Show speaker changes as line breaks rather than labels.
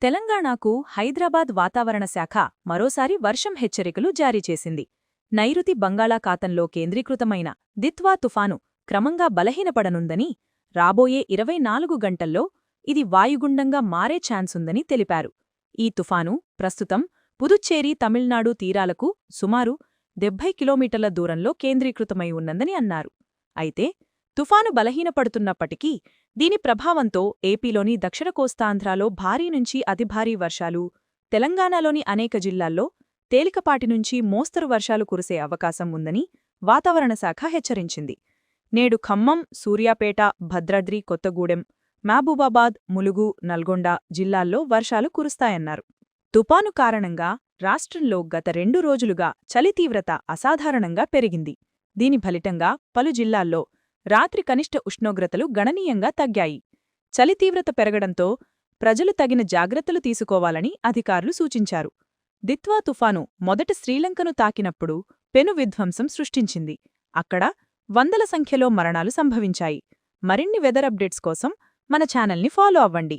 తెలంగాణకు హైదరాబాద్ వాతావరణ శాఖ మరోసారి వర్షం హెచ్చరికలు జారీ చేసింది. నైరుతి బంగాళాఖాతంలో కేంద్రీకృతమైన దిత్వా తుఫాను క్రమంగా బలహీనపడనుందని, రాబోయే 24 గంటల్లో ఇది వాయుగుండంగా మారే ఛాన్సుందని తెలిపారు. ఈ తుఫాను ప్రస్తుతం పుదుచ్చేరి తమిళనాడు తీరాలకు సుమారు 70 కిలోమీటర్ల దూరంలో కేంద్రీకృతమై ఉన్నందని అన్నారు. అయితే తుఫాను బలహీనపడుతున్నప్పటికీ దీని ప్రభావంతో ఏపీలోని దక్షిణ కోస్తాంధ్రాలో భారీ నుంచి అతి భారీ వర్షాలు, తెలంగాణలోని అనేక జిల్లాల్లో తేలికపాటి నుంచి మోస్తరు వర్షాలు కురిసే అవకాశం ఉందని వాతావరణ శాఖ హెచ్చరించింది. నేడు ఖమ్మం, సూర్యాపేట, భద్రాద్రి కొత్తగూడెం, మహబూబాబాద్, ములుగు, నల్గొండ జిల్లాల్లో వర్షాలు కురుస్తాయన్నారు. తుపాను కారణంగా రాష్ట్రంలో గత 2 రోజులుగా చలి తీవ్రత అసాధారణంగా పెరిగింది. దీని ఫలితంగా పలు జిల్లాల్లో రాత్రి కనిష్ట ఉష్ణోగ్రతలు గణనీయంగా తగ్గాయి. చలి తీవ్రత పెరగడంతో ప్రజలు తగిన జాగ్రత్తలు తీసుకోవాలని అధికారులు సూచించారు. దిత్వా తుఫాను మొదట శ్రీలంకను తాకినప్పుడు పెను విధ్వంసం సృష్టించింది. అక్కడ వందల సంఖ్యలో మరణాలు సంభవించాయి. మరిన్ని వెదర్ అప్డేట్స్ కోసం మన ఛానల్ని ఫాలో అవ్వండి.